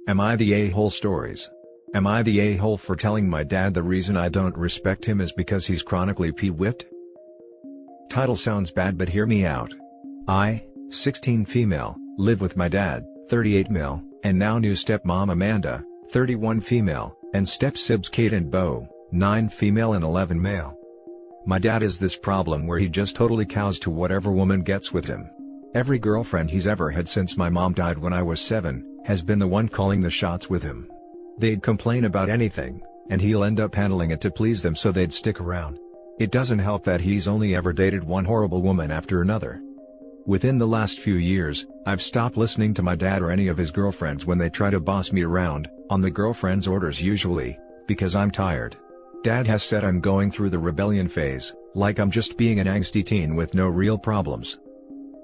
Am I the a-hole stories? Am I the a-hole for telling my dad the reason I don't respect him is because he's chronically p-whipped? Title sounds bad, but hear me out. I, 16 female, live with my dad, 38 male, and now new stepmom Amanda, 31 female, and step-sibs Cait and Bo, 9 female and 11 male. My dad is this problem where he just totally cows to whatever woman gets with him. Every girlfriend he's ever had since my mom died when I was 7, has been the one calling the shots with him. They'd complain about anything, and he'll end up handling it to please them so they'd stick around. It doesn't help that he's only ever dated one horrible woman after another. Within the last few years, I've stopped listening to my dad or any of his girlfriends when they try to boss me around, on the girlfriend's orders usually, because I'm tired. Dad has said I'm going through the rebellion phase, like I'm just being an angsty teen with no real problems.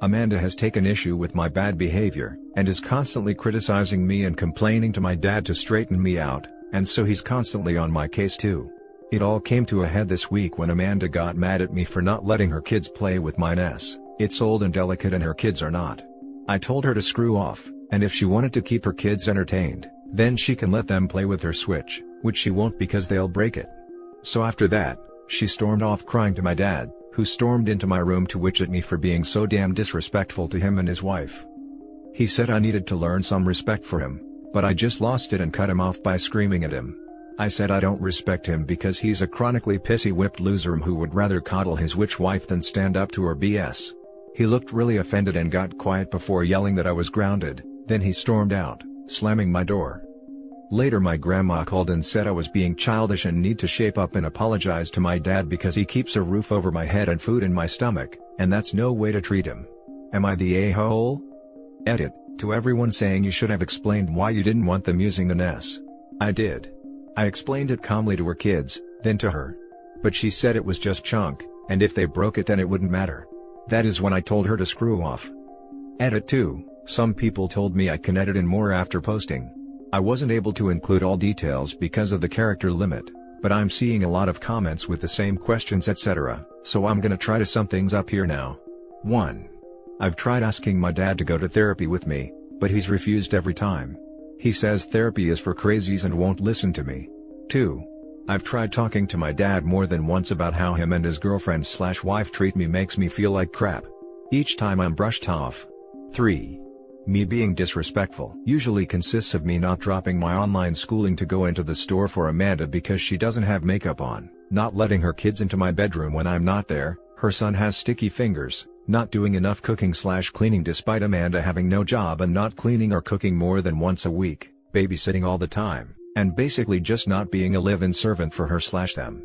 Amanda has taken issue with my bad behavior, and is constantly criticizing me and complaining to my dad to straighten me out, and so he's constantly on my case too. It all came to a head this week when Amanda got mad at me for not letting her kids play with mine. It's old and delicate and her kids are not. I told her to screw off, and if she wanted to keep her kids entertained, then she can let them play with her Switch, which she won't because they'll break it. So after that, she stormed off crying to my dad, who stormed into my room to witch at me for being so damn disrespectful to him and his wife. He said I needed to learn some respect for him, but I just lost it and cut him off by screaming at him. I said I don't respect him because he's a chronically pissy whipped loser who would rather coddle his witch wife than stand up to her BS. He looked really offended and got quiet before yelling that I was grounded, then he stormed out, slamming my door. Later my grandma called and said I was being childish and need to shape up and apologize to my dad because he keeps a roof over my head and food in my stomach, and that's no way to treat him. Am I the a-hole? Edit, to everyone saying you should have explained why you didn't want them using the NES. I did. I explained it calmly to her kids, then to her. But she said it was just junk, and if they broke it then it wouldn't matter. That is when I told her to screw off. Edit 2, some people told me I can edit in more after posting. I wasn't able to include all details because of the character limit, but I'm seeing a lot of comments with the same questions etc., so I'm gonna try to sum things up here now. 1. I've tried asking my dad to go to therapy with me, but he's refused every time. He says therapy is for crazies and won't listen to me. 2. I've tried talking to my dad more than once about how him and his girlfriend/wife treat me makes me feel like crap. Each time I'm brushed off. 3. Me being disrespectful usually consists of me not dropping my online schooling to go into the store for Amanda because she doesn't have makeup on, not letting her kids into my bedroom when I'm not there, her son has sticky fingers, not doing enough cooking/cleaning despite Amanda having no job and not cleaning or cooking more than once a week, babysitting all the time, and basically just not being a live-in servant for her/them.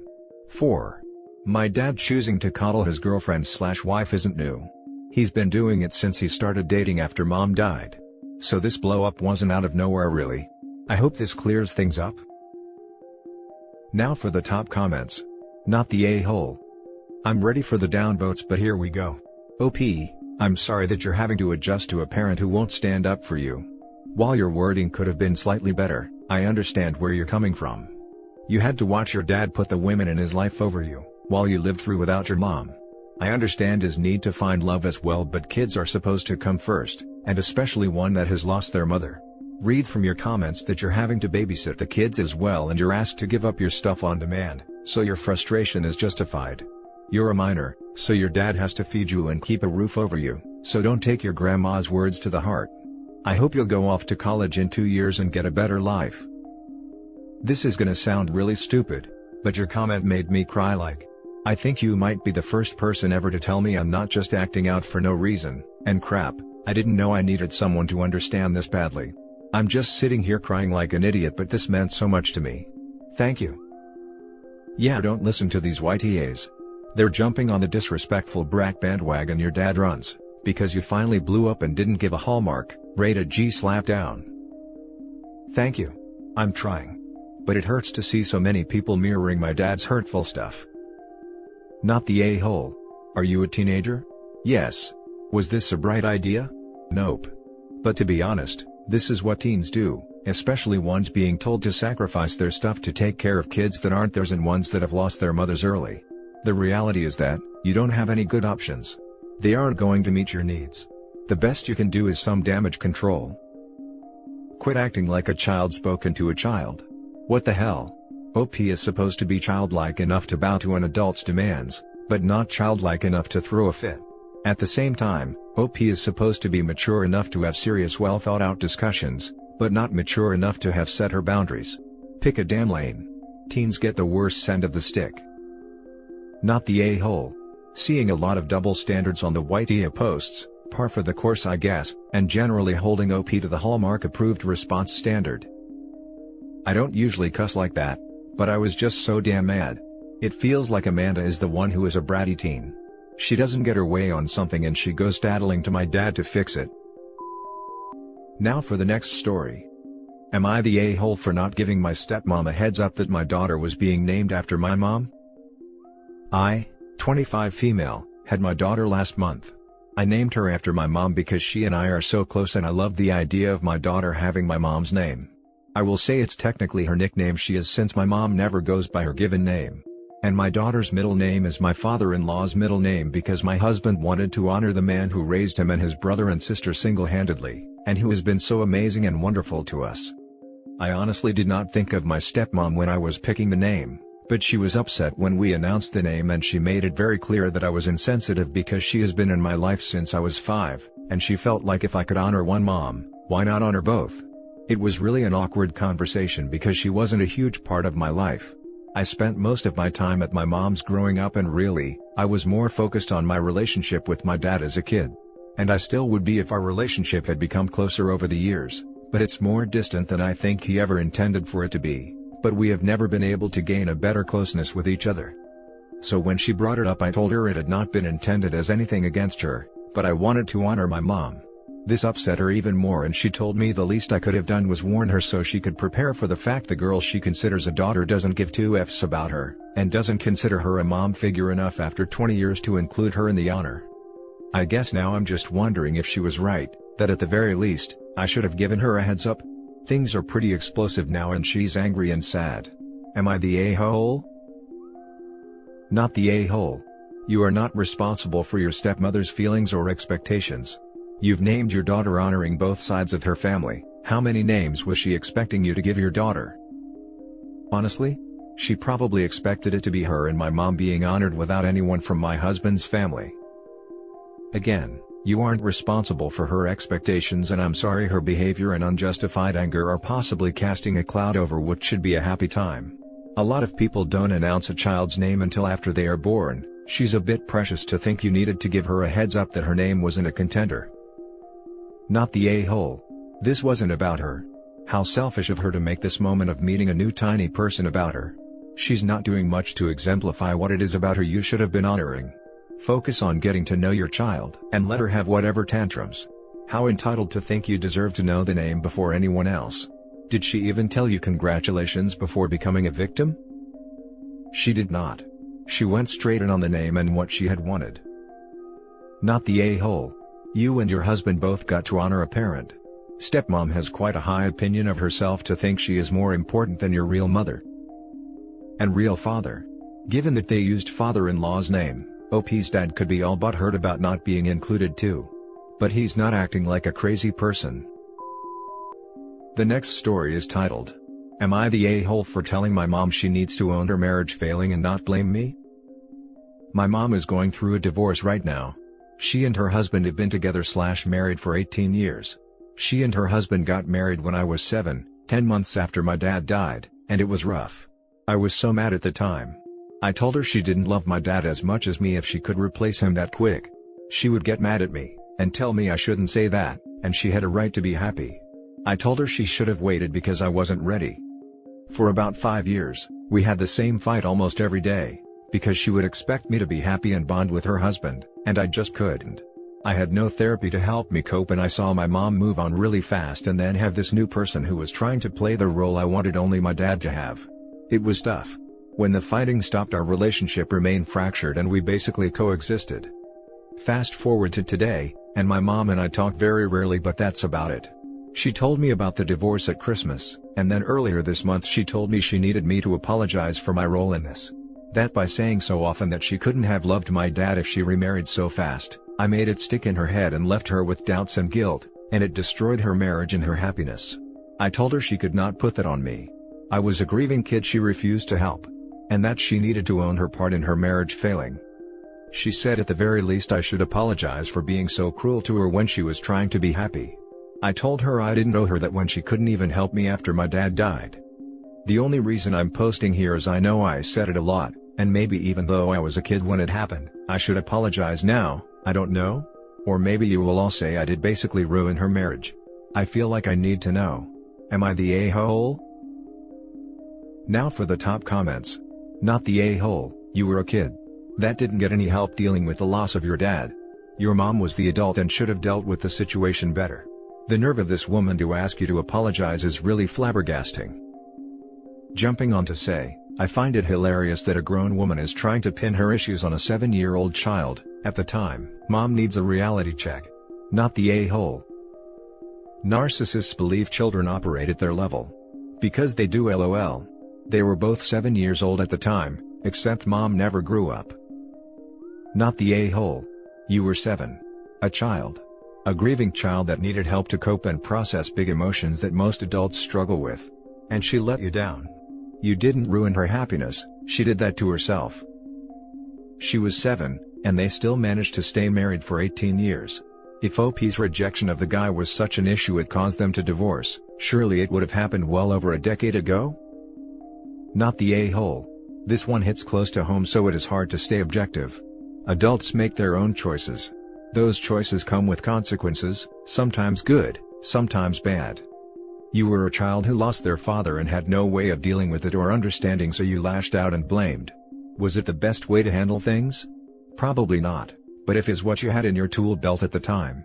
4. My dad choosing to coddle his girlfriend/wife isn't new. He's been doing it since he started dating after mom died. So this blow-up wasn't out of nowhere really. I hope this clears things up. Now for the top comments. Not the a-hole. I'm ready for the downvotes, but here we go. OP, I'm sorry that you're having to adjust to a parent who won't stand up for you. While your wording could have been slightly better, I understand where you're coming from. You had to watch your dad put the women in his life over you, while you lived through without your mom. I understand his need to find love as well, but kids are supposed to come first, and especially one that has lost their mother. Read from your comments that you're having to babysit the kids as well and you're asked to give up your stuff on demand, so your frustration is justified. You're a minor, so your dad has to feed you and keep a roof over you, so don't take your grandma's words to the heart. I hope you'll go off to college in 2 years and get a better life. This is gonna sound really stupid, but your comment made me cry. I think you might be the first person ever to tell me I'm not just acting out for no reason, and crap, I didn't know I needed someone to understand this badly. I'm just sitting here crying like an idiot, but this meant so much to me. Thank you. Yeah, don't listen to these YTAs. They're jumping on the disrespectful brat bandwagon your dad runs, because you finally blew up and didn't give a Hallmark, rated G slap down. Thank you. I'm trying. But it hurts to see so many people mirroring my dad's hurtful stuff. Not the a-hole. Are you a teenager? Yes. Was this a bright idea? Nope. But to be honest, this is what teens do, especially ones being told to sacrifice their stuff to take care of kids that aren't theirs and ones that have lost their mothers early. The reality is that, you don't have any good options. They aren't going to meet your needs. The best you can do is some damage control. Quit acting like a child spoken to a child. What the hell? OP is supposed to be childlike enough to bow to an adult's demands, but not childlike enough to throw a fit. At the same time, OP is supposed to be mature enough to have serious well thought out discussions, but not mature enough to have set her boundaries. Pick a damn lane. Teens get the worst end of the stick. Not the a-hole. Seeing a lot of double standards on the AITA posts, par for the course I guess, and generally holding OP to the Hallmark approved response standard. I don't usually cuss like that, but I was just so damn mad. It feels like Amanda is the one who is a bratty teen. She doesn't get her way on something and she goes tattling to my dad to fix it. Now for the next story. Am I the a-hole for not giving my stepmom a heads up that my daughter was being named after my mom? I, 25 female, had my daughter last month. I named her after my mom because she and I are so close and I love the idea of my daughter having my mom's name. I will say it's technically her nickname she is since my mom never goes by her given name. And my daughter's middle name is my father-in-law's middle name because my husband wanted to honor the man who raised him and his brother and sister single-handedly, and who has been so amazing and wonderful to us. I honestly did not think of my stepmom when I was picking the name, but she was upset when we announced the name and she made it very clear that I was insensitive because she has been in my life since I was 5, and she felt like if I could honor one mom, why not honor both? It was really an awkward conversation because she wasn't a huge part of my life. I spent most of my time at my mom's growing up and really, I was more focused on my relationship with my dad as a kid. And I still would be if our relationship had become closer over the years, but it's more distant than I think he ever intended for it to be, but we have never been able to gain a better closeness with each other. So when she brought it up I told her it had not been intended as anything against her, but I wanted to honor my mom. This upset her even more and she told me the least I could have done was warn her so she could prepare for the fact the girl she considers a daughter doesn't give two F's about her, and doesn't consider her a mom figure enough after 20 years to include her in the honor. I guess now I'm just wondering if she was right, that at the very least, I should have given her a heads up. Things are pretty explosive now and she's angry and sad. Am I the a-hole? Not the a-hole. You are not responsible for your stepmother's feelings or expectations. You've named your daughter honoring both sides of her family. How many names was she expecting you to give your daughter? Honestly? She probably expected it to be her and my mom being honored without anyone from my husband's family. Again, you aren't responsible for her expectations and I'm sorry her behavior and unjustified anger are possibly casting a cloud over what should be a happy time. A lot of people don't announce a child's name until after they are born. She's a bit precious to think you needed to give her a heads up that her name wasn't a contender. Not the a-hole. This wasn't about her. How selfish of her to make this moment of meeting a new tiny person about her. She's not doing much to exemplify what it is about her you should have been honoring. Focus on getting to know your child and let her have whatever tantrums. How entitled to think you deserve to know the name before anyone else. Did she even tell you congratulations before becoming a victim? She did not. She went straight in on the name and what she had wanted. Not the a-hole. You and your husband both got to honor a parent. Stepmom has quite a high opinion of herself to think she is more important than your real mother. And real father. Given that they used father-in-law's name, OP's dad could be all but hurt about not being included too. But he's not acting like a crazy person. The next story is titled, Am I the a-hole for telling my mom she needs to own her marriage failing and not blame me? My mom is going through a divorce right now. She and her husband have been together/married for 18 years. She and her husband got married when I was 7, 10 months after my dad died, and it was rough. I was so mad at the time. I told her she didn't love my dad as much as me if she could replace him that quick. She would get mad at me, and tell me I shouldn't say that, and she had a right to be happy. I told her she should have waited because I wasn't ready. For about 5 years, we had the same fight almost every day, because she would expect me to be happy and bond with her husband, and I just couldn't. I had no therapy to help me cope and I saw my mom move on really fast and then have this new person who was trying to play the role I wanted only my dad to have. It was tough. When the fighting stopped our relationship remained fractured and we basically coexisted. Fast forward to today, and my mom and I talk very rarely but that's about it. She told me about the divorce at Christmas, and then earlier this month she told me she needed me to apologize for my role in this. That by saying so often that she couldn't have loved my dad if she remarried so fast, I made it stick in her head and left her with doubts and guilt, and it destroyed her marriage and her happiness. I told her she could not put that on me. I was a grieving kid she refused to help. And that she needed to own her part in her marriage failing. She said at the very least I should apologize for being so cruel to her when she was trying to be happy. I told her I didn't owe her that when she couldn't even help me after my dad died. The only reason I'm posting here is I know I said it a lot, and maybe even though I was a kid when it happened, I should apologize now, I don't know? Or maybe you will all say I did basically ruin her marriage. I feel like I need to know. Am I the a-hole? Now for the top comments. Not the a-hole, you were a kid. That didn't get any help dealing with the loss of your dad. Your mom was the adult and should have dealt with the situation better. The nerve of this woman to ask you to apologize is really flabbergasting. Jumping on to say, I find it hilarious that a grown woman is trying to pin her issues on a 7-year-old child. At the time, mom needs a reality check. Not the a-hole. Narcissists believe children operate at their level. Because they do, lol. They were both 7 years old at the time, except mom never grew up. Not the a-hole. You were 7. A child. A grieving child that needed help to cope and process big emotions that most adults struggle with. And she let you down. You didn't ruin her happiness, she did that to herself. She was 7, and they still managed to stay married for 18 years. If OP's rejection of the guy was such an issue it caused them to divorce, surely it would have happened well over a decade ago? Not the a-hole. This one hits close to home so it is hard to stay objective. Adults make their own choices. Those choices come with consequences, sometimes good, sometimes bad. You were a child who lost their father and had no way of dealing with it or understanding, so you lashed out and blamed. Was it the best way to handle things? Probably not, but if is what you had in your tool belt at the time.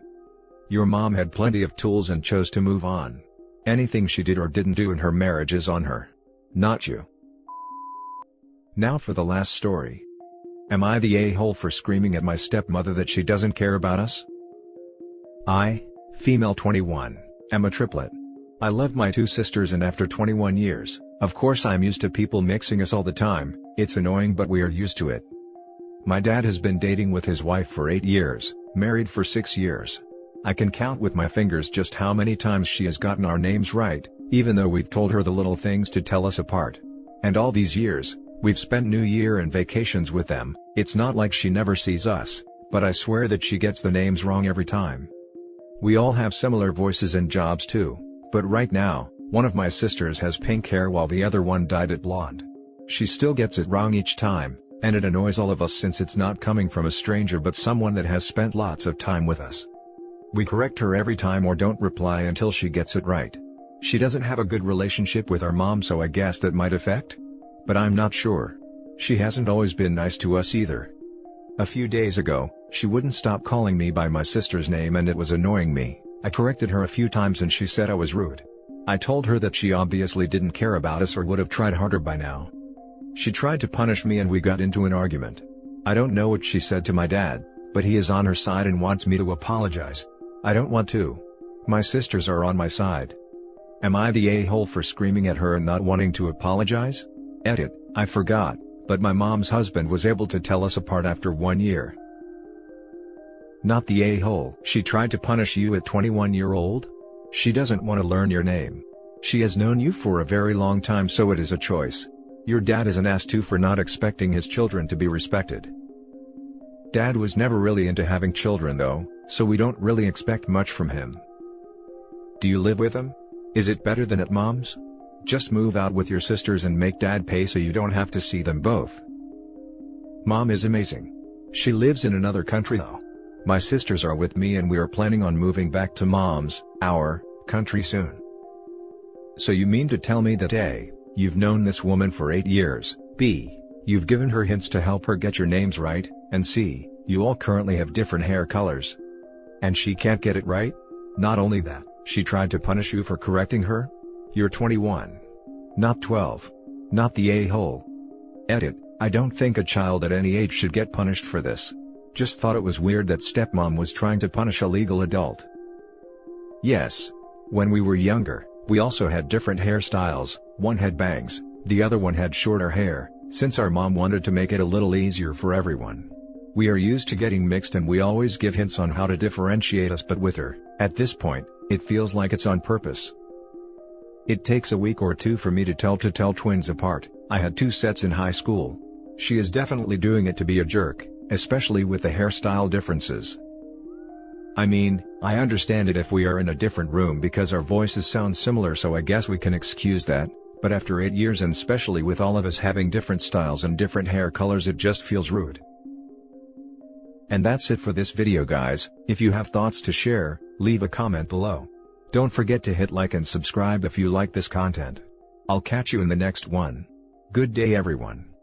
Your mom had plenty of tools and chose to move on. Anything she did or didn't do in her marriage is on her. Not you. Now for the last story. Am I the a-hole for screaming at my stepmother that she doesn't care about us? I, female 21, am a triplet. I love my 2 sisters, and after 21 years, of course I'm used to people mixing us all the time. It's annoying but we are used to it. My dad has been dating with his wife for 8 years, married for 6 years. I can count with my fingers just how many times she has gotten our names right, even though we've told her the little things to tell us apart. And all these years, we've spent New Year and vacations with them. It's not like she never sees us, but I swear that she gets the names wrong every time. We all have similar voices and jobs too, but right now, one of my sisters has pink hair while the other one dyed it blonde. She still gets it wrong each time, and it annoys all of us since it's not coming from a stranger but someone that has spent lots of time with us. We correct her every time or don't reply until she gets it right. She doesn't have a good relationship with our mom, so I guess that might affect? But I'm not sure. She hasn't always been nice to us either. A few days ago, she wouldn't stop calling me by my sister's name and it was annoying me. I corrected her a few times and she said I was rude. I told her that she obviously didn't care about us or would have tried harder by now. She tried to punish me and we got into an argument. I don't know what she said to my dad, but he is on her side and wants me to apologize. I don't want to. My sisters are on my side. Am I the a-hole for screaming at her and not wanting to apologize? Edit, I forgot, but my mom's husband was able to tell us apart after 1 year. Not the a-hole. She tried to punish you at 21-year-old? She doesn't want to learn your name. She has known you for a very long time, so it is a choice. Your dad is an ass too for not expecting his children to be respected. Dad was never really into having children though, so we don't really expect much from him. Do you live with him? Is it better than at mom's? Just move out with your sisters and make dad pay so you don't have to see them both. Mom is amazing. She lives in another country though. My sisters are with me and we are planning on moving back to our country soon. So you mean to tell me that A, you've known this woman for 8 years, B, you've given her hints to help her get your names right, and C, you all currently have different hair colors. And she can't get it right? Not only that, she tried to punish you for correcting her? You're 21. Not 12. Not the a-hole. Edit, I don't think a child at any age should get punished for this. Just thought it was weird that stepmom was trying to punish a legal adult. Yes. When we were younger, we also had different hairstyles, one had bangs, the other one had shorter hair, since our mom wanted to make it a little easier for everyone. We are used to getting mixed and we always give hints on how to differentiate us, but with her, at this point, it feels like it's on purpose. It takes a week or two for me to tell twins apart. I had 2 sets in high school. She is definitely doing it to be a jerk, especially with the hairstyle differences. I mean, I understand it if we are in a different room because our voices sound similar, so I guess we can excuse that, but after 8 years and especially with all of us having different styles and different hair colors, it just feels rude. And that's it for this video, guys. If you have thoughts to share, leave a comment below. Don't forget to hit like and subscribe if you like this content. I'll catch you in the next one. Good day, everyone.